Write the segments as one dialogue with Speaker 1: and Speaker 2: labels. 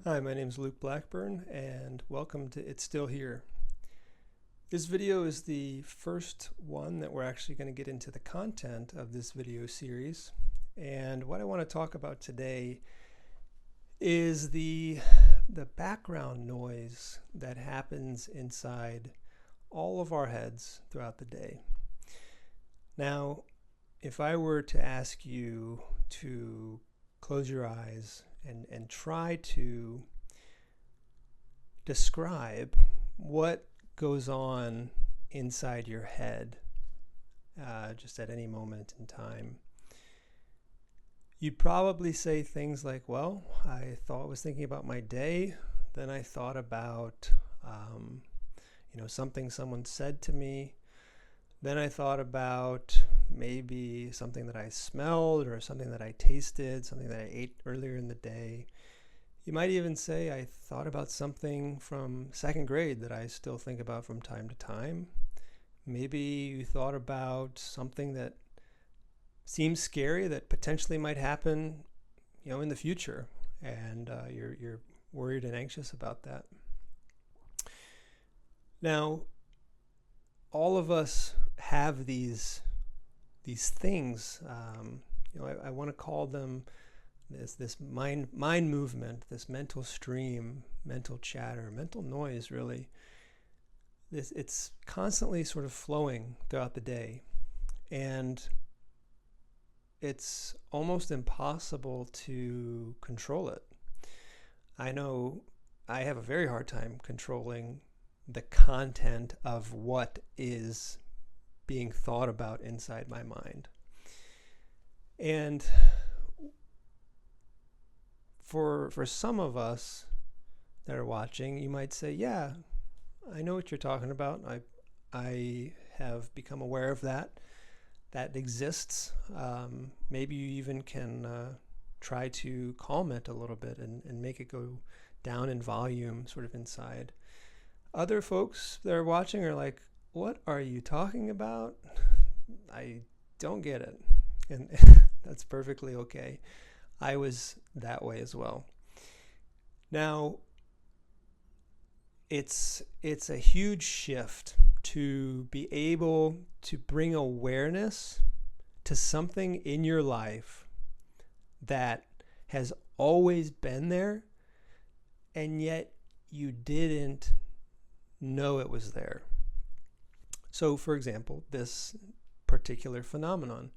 Speaker 1: Hi, my name is Luke Blackburn, and welcome to It's Still Here. This video is the first one that we're actually going to get into the content of this video series. And what I want to talk about today is the background noise that happens inside all of our heads throughout the day. Now, if I were to ask you to close your eyes and try to describe what goes on inside your head just at any moment in time, you'd probably say things like, well, I was thinking about my day, then I thought about something someone said to me, then I thought about maybe something that I smelled or something that I tasted, something that I ate earlier in the day. You might even say I thought about something from second grade that I still think about from time to time. Maybe you thought about something that seems scary that potentially might happen, in the future, and you're worried and anxious about that. Now, all of us have these things. I want to call them this mind movement, this mental stream, mental chatter, mental noise. Really, it's constantly sort of flowing throughout the day, and it's almost impossible to control it. I know I have a very hard time controlling the content of what is being thought about inside my mind. And for some of us that are watching, you might say, yeah, I know what you're talking about. I have become aware of that exists. Maybe you even can try to calm it a little bit and make it go down in volume sort of inside. Other folks that are watching are like, what are you talking about? I don't get it. And that's perfectly okay. I was that way as well. Now, it's a huge shift to be able to bring awareness to something in your life that has always been there, and yet you didn't know it was there. So, for example, this particular phenomenon.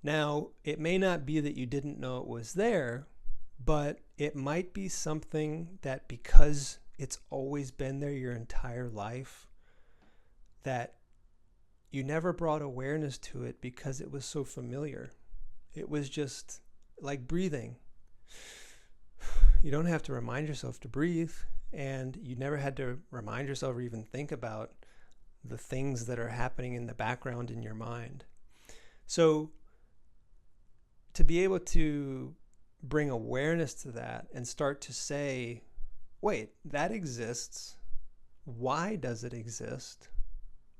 Speaker 1: Now, it may not be that you didn't know it was there, but it might be something that, because it's always been there your entire life, that you never brought awareness to it because it was so familiar. It was just like breathing. You don't have to remind yourself to breathe, and you never had to remind yourself or even think about the things that are happening in the background in your mind. So to be able to bring awareness to that and start to say, wait, that exists. Why does it exist?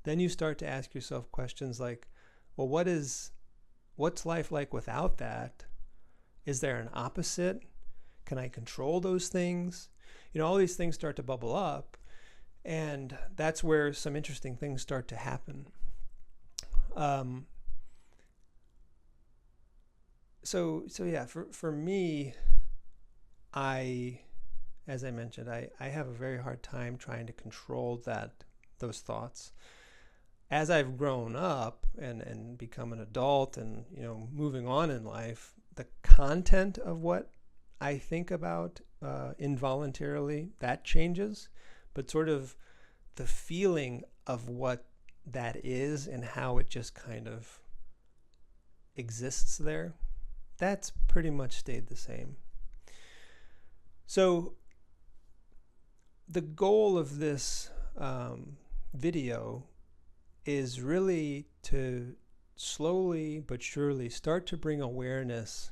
Speaker 1: Then you start to ask yourself questions like, well, what's life like without that? Is there an opposite? Can I control those things? All these things start to bubble up, and that's where some interesting things start to happen. So yeah, for me, as I mentioned, I have a very hard time trying to control those thoughts. As I've grown up and become an adult and, moving on in life, the content of what I think about involuntarily, that changes, but sort of the feeling of what that is and how it just kind of exists there, that's pretty much stayed the same. So the goal of this video is really to slowly but surely start to bring awareness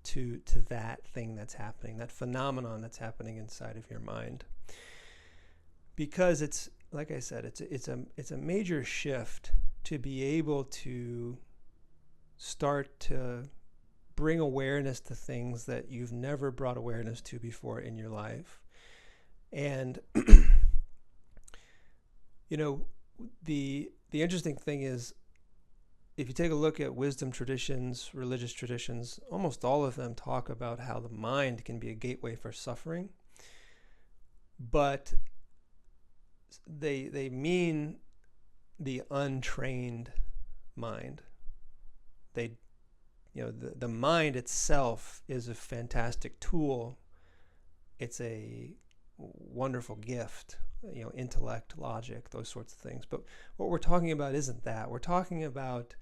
Speaker 1: to that thing that's happening, that phenomenon that's happening inside of your mind. Because it's, like I said, it's a major shift to be able to start to bring awareness to things that you've never brought awareness to before in your life. And you know, the interesting thing is, if you take a look at wisdom traditions, religious traditions, almost all of them talk about how the mind can be a gateway for suffering, but they mean the untrained mind. The mind itself is a fantastic tool. It's a wonderful gift, intellect, logic, those sorts of things. But what we're talking about isn't that. We're talking about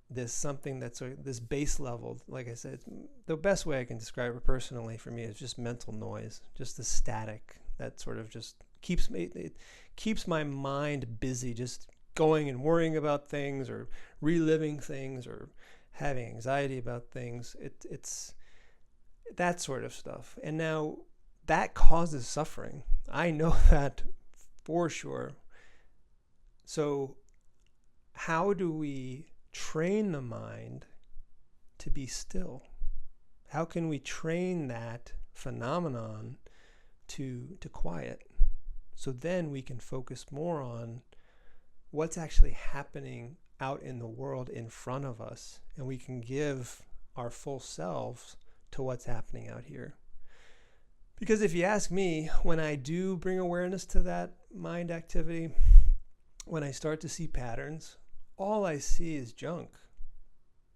Speaker 1: this something that's this base level. Like I said, the best way I can describe it personally for me is just mental noise, just the static that sort of just keeps my mind busy, just going and worrying about things or reliving things or having anxiety about things. It's that sort of stuff. And now that causes suffering. I know that for sure. So how do we train the mind to be still? How can we train that phenomenon to quiet? So then we can focus more on what's actually happening out in the world in front of us, and we can give our full selves to what's happening out here. Because if you ask me, when I do bring awareness to that mind activity, when I start to see patterns, all I see is junk.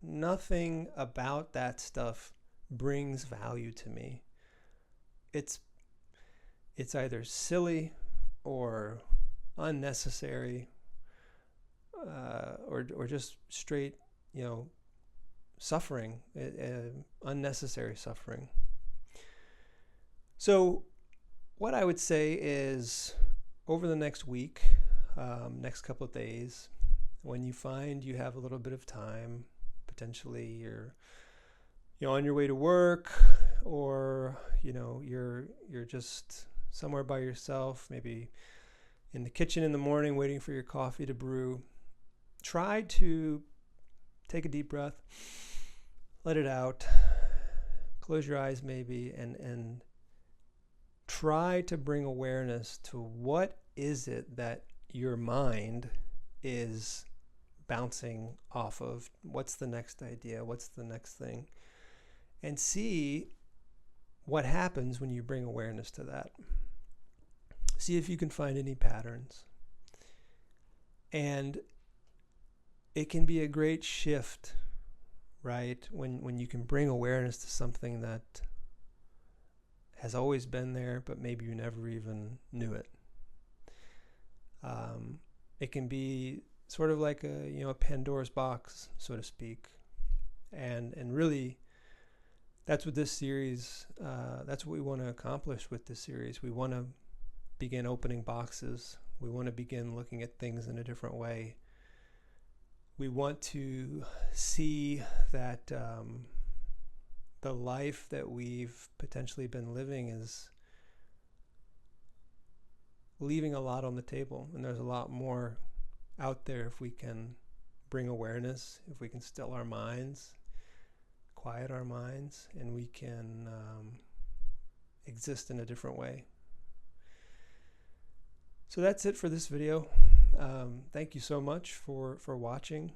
Speaker 1: Nothing about that stuff brings value to me. It's either silly or unnecessary, or just straight, suffering, unnecessary suffering. So what I would say is, over the next week, next couple of days, when you find you have a little bit of time, potentially you're on your way to work, or you're just somewhere by yourself, maybe in the kitchen in the morning waiting for your coffee to brew, try to take a deep breath, let it out, close your eyes maybe, and try to bring awareness to what is it that your mind is bouncing off of. What's the next idea? What's the next thing? And see what happens when you bring awareness to that. See if you can find any patterns. And it can be a great shift, right? When you can bring awareness to something that has always been there, but maybe you never even knew it. It can be sort of like a Pandora's box, so to speak. And really, that's what this series, that's what we want to accomplish with this series. We want to begin opening boxes. We want to begin looking at things in a different way. We want to see that the life that we've potentially been living is leaving a lot on the table, and there's a lot more out there if we can bring awareness, if we can still our minds, quiet our minds, and we can exist in a different way. So that's it for this video. Thank you so much for watching,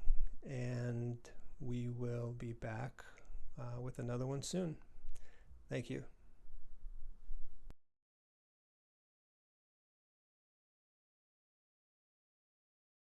Speaker 1: and we will be back with another one soon. Thank you.